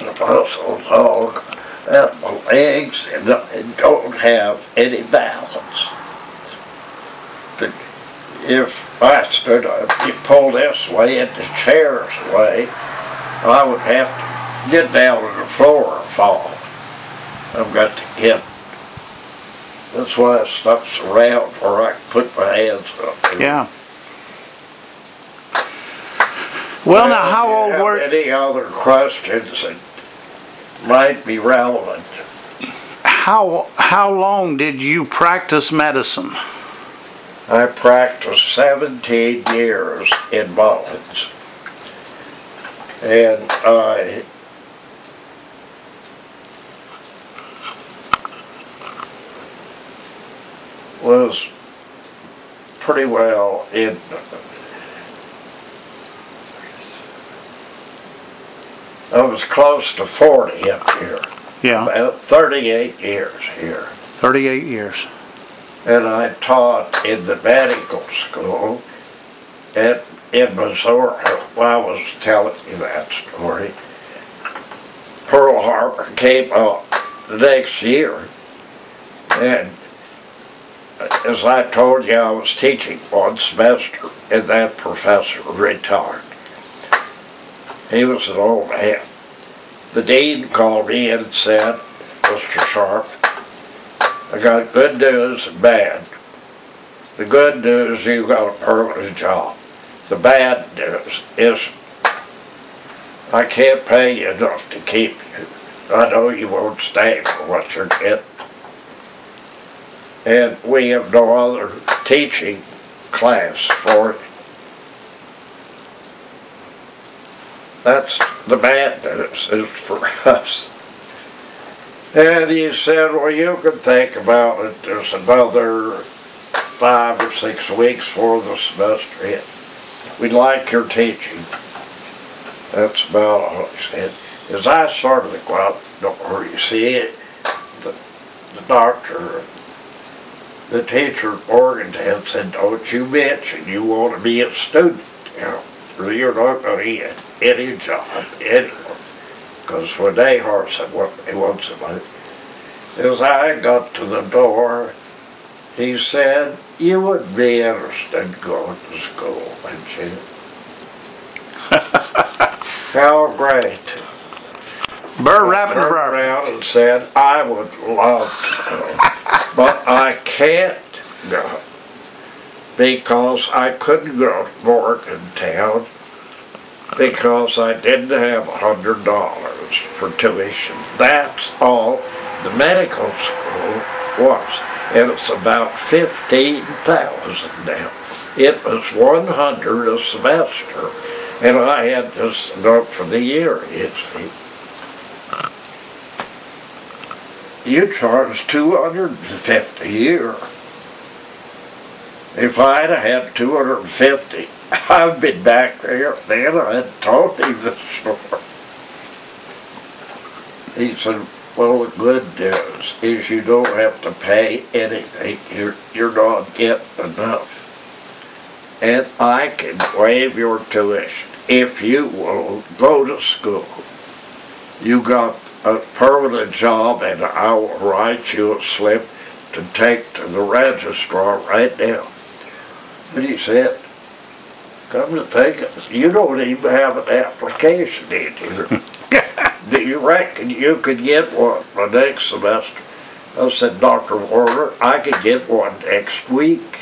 the muscles hog, and my legs and don't have any balance. But if I stood up, you pull this way and the chair's way, I would have to get down on the floor and fall. I've got to get. That's why stuff's around where I can put my hands up. Yeah. Well, now, how old were you? Any other questions that might be relevant? How long did you practice medicine? I practiced 17 years in Mullins. And I was pretty well in. I was close to 40 up here. Yeah. About 38 years here. 38 years. And I taught in the medical school in Missouri. Well, I was telling you that story. Pearl Harbor came up the next year. And as I told you, I was teaching one semester, and that professor retired. He was an old man. The dean called me in and said, "Mr. Sharp, I got good news and bad. The good news, you got a permanent job. The bad news is I can't pay you enough to keep you. I know you won't stay for what you're getting. And we have no other teaching class for it." That's the bad news is for us. And he said, "Well, you can think about it. There's another 5 or 6 weeks for the semester hit. We'd like your teaching." That's about all he said. As I started to go out the door, you see it, the doctor, the teacher at Morgantown said, "Don't you mention you want to be a student, you know, or you're not going to get any job anywhere." Because when they heard what they want to do, as I got to the door, he said, "You would be interested in going to school, wouldn't you?" How great. Burr rapping turned around and said, "I would love to go, but I can't go because I couldn't go to Morgantown because I didn't have $100 for tuition." That's all the medical school was. And it's about 15,000 now. It was 100 a semester. And I had to sign up for the year, you see. You charge $250 a year. If I'd have had $250, I'd been back there then. I'd told him the story. He said, "Well, the good news is you don't have to pay anything. You're not getting enough. And I can waive your tuition if you will go to school. You got a permanent job, and I will write you a slip to take to the registrar right now." And he said, "Come to think of it, you don't even have an application in here. Do you reckon you could get one the next semester?" I said, "Dr. Warner, I could get one next week."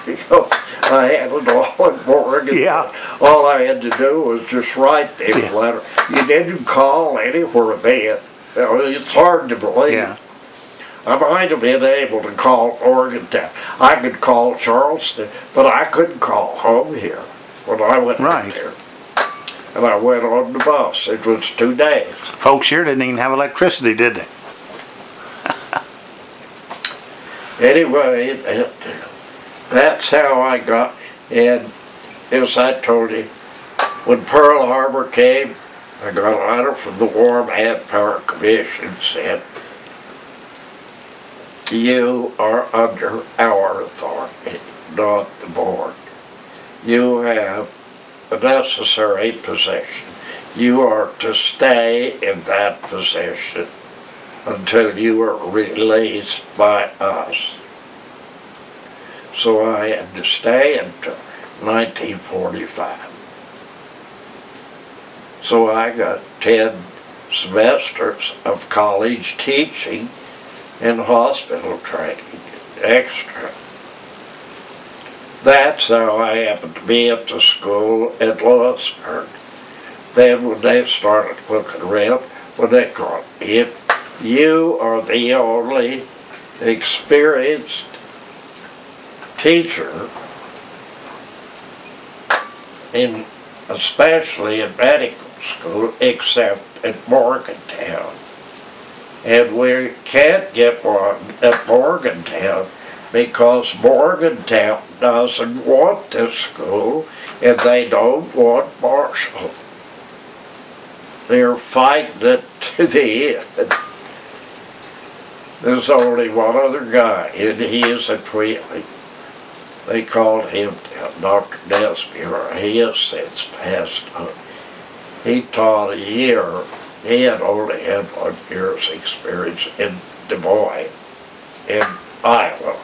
Because I had it all in Morgan. Yeah. All I had to do was just write the letter. You didn't call anywhere then. It's hard to believe. Yeah. I might have been able to call Morgantown. I could call Charleston, but I couldn't call home here when I went Right. there. And I went on the bus. It was 2 days. Folks here didn't even have electricity, did they? Anyway, that's how I got. And as I told you, when Pearl Harbor came, I got a letter from the War Manpower Commission said, "You are under our authority, not the board. You have a necessary position. you are to stay in that position until you are released by us. So I had to stay until 1945. So I got 10 semesters of college teaching and hospital training extra. That's how I happened to be at the school in Lewisburg. Then when they started looking around, when they called, if you are the only experienced teacher in, especially in medical school, except at Morgantown. And we can't get one at Morgantown because Morgantown doesn't want this school and they don't want Marshall. They're fighting it to the end. There's only one other guy, and he is at Wheeling. They called him Dr. Desmuir. He has since passed on. He taught a year. He had only had 1 year's experience in Des Moines, in Iowa.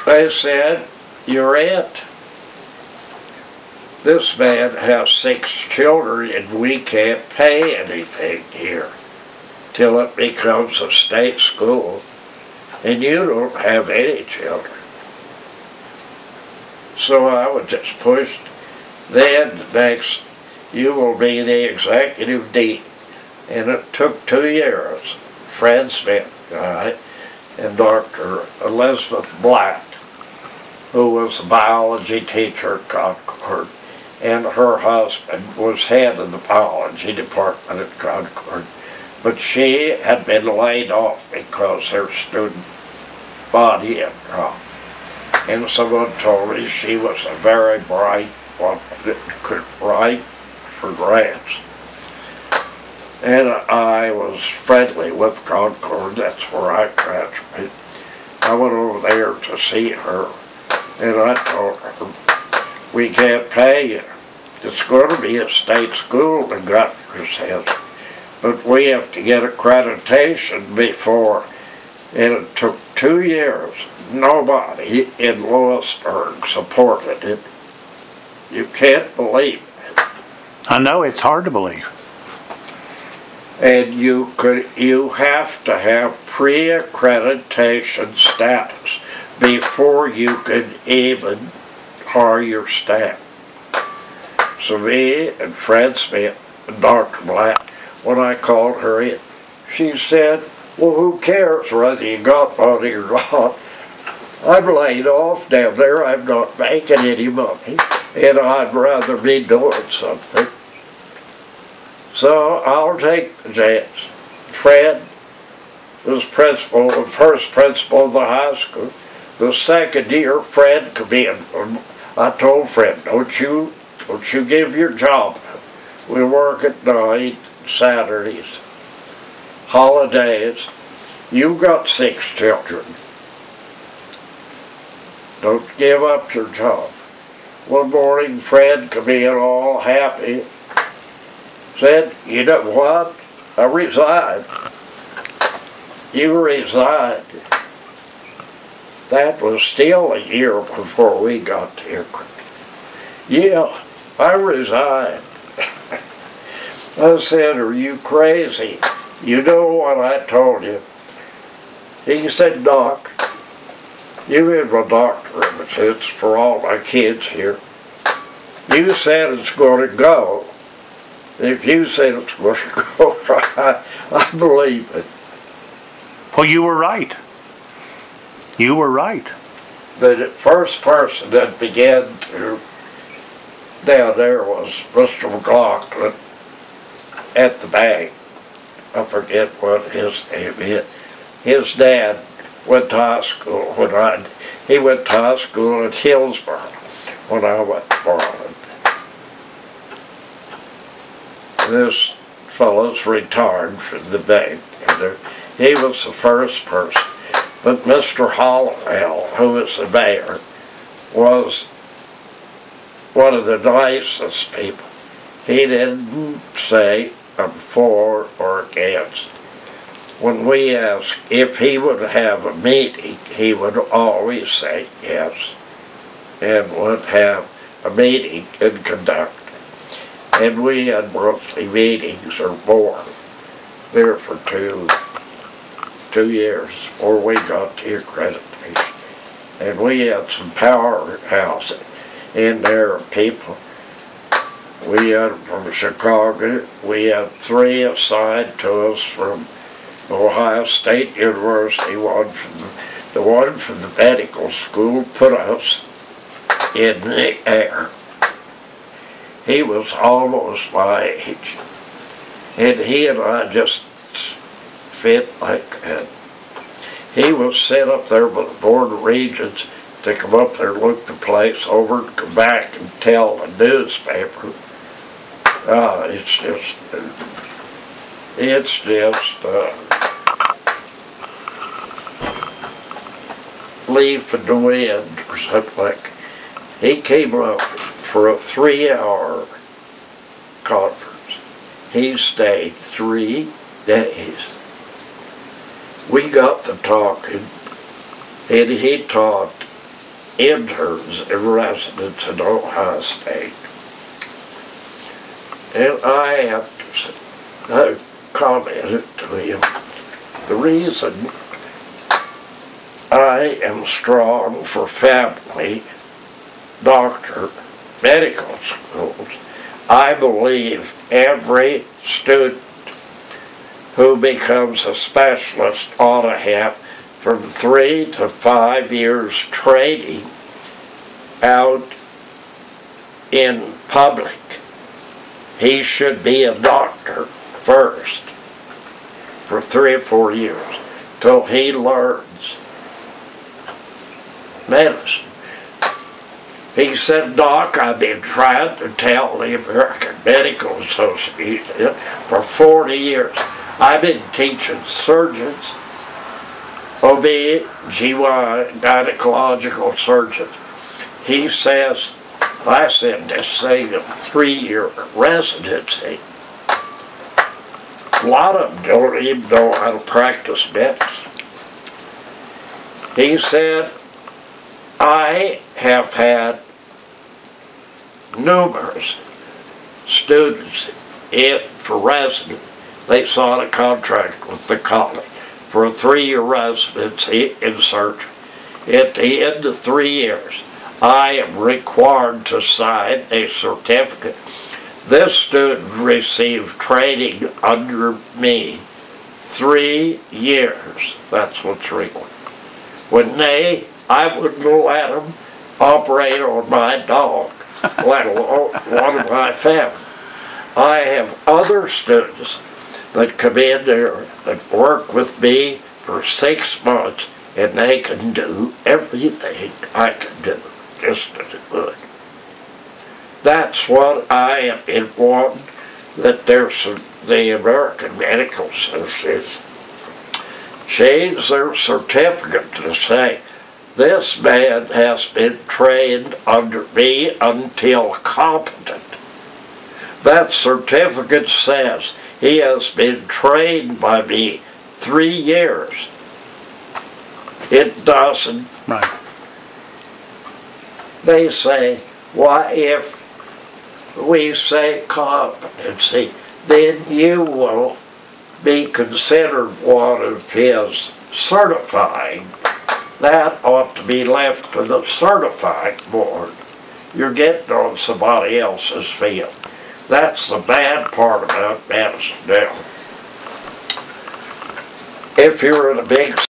They said, you're it. This man has 6 children and we can't pay anything here till it becomes a state school. And you don't have any children. So I was just pushed. Then next, you will be the executive dean. And it took 2 years. Fred Smith guy and Dr. Elizabeth Black, who was a biology teacher at Concord, and her husband was head of the biology department at Concord. But she had been laid off because her student body had dropped. And someone told me she was a very bright one that could write for grants. And I was friendly with Concord, that's where I graduated. I went over there to see her, and I told her, we can't pay you. It's going to be a state school, the governor says, but we have to get accreditation before. And it took 2 years. Nobody in Lewisburg supported it. You can't believe it. I know, it's hard to believe. And you have to have pre-accreditation status before you can even hire your staff. So me and Fred Smith and Dr. Black, when I called her in, she said, well, who cares whether you got money or not? I'm laid off down there, I'm not making any money, and I'd rather be doing something. So I'll take the chance. Fred was principal, the first principal of the high school. The second year, Fred come in. I told Fred, don't you give your job up. We work at night, Saturdays, holidays. You've got 6 children. Don't give up your job. One morning, Fred come in all happy, said, you know what? I resigned. You resigned. That was still a year before we got here. Yeah, I resigned. I said, are you crazy? You know what I told you? He said, Doc, you have a doctorate, it's for all my kids here. You said it's going to go. If you said it's going to go, I believe it. Well, you were right. You were right. The first person that began to, down there was Mr. McLaughlin at the bank. I forget what his name is. His dad went to high school he went to high school at Hillsborough when I went to Maryland. This fellow's retired from the bank. He was the first person. But Mr. Hollowell, who was the mayor, was one of the nicest people. He didn't say I'm for or against. When we asked if he would have a meeting, he would always say yes, and would have a meeting and conduct. And we had monthly meetings or more there for two years before we got the accreditation. And we had some powerhouses in there of people. We had from Chicago, we had 3 assigned to us from Ohio State University, the one from the medical school put us in the air. He was almost my age, and he and I just fit like that. He was sent up there with the Board of Regents to come up there, look the place over, and come back and tell the newspaper. It's just leaf in the wind or something like. He came up for a 3-hour conference. He stayed 3 days. We got to talking, and he taught interns and residents in Ohio State. And I have to say, I commented to him, the reason I am strong for family doctor medical schools, I believe every student who becomes a specialist ought to have from 3 to 5 years training out in public. He should be a doctor first for 3 or 4 years till he learns medicine. He said, Doc, I've been trying to tell the American Medical Association for 40 years. I've been teaching surgeons, OB/GY, gynecological surgeons. He says, I said this thing of 3-year residency. A lot of them don't even know how to practice medicine. He said, I have had numerous students in for residence. They signed a contract with the college for a 3-year residency in surgery. At the end of 3 years, I am required to sign a certificate. This student received training under me 3 years. That's what's required. When I wouldn't let them operate on my dog, let alone one of my family. I have other students that come in there that work with me for 6 months, and they can do everything I can do, just as good. That's what I have been wanting, that the American Medical Association change their certificate to say, this man has been trained under me until competent. That certificate says he has been trained by me 3 years. It doesn't. Right. They say, why, if we say competency, then you will be considered one of his certifying. That ought to be left to the certifying board. You're getting on somebody else's field. That's the bad part about medicine now. If you're in a big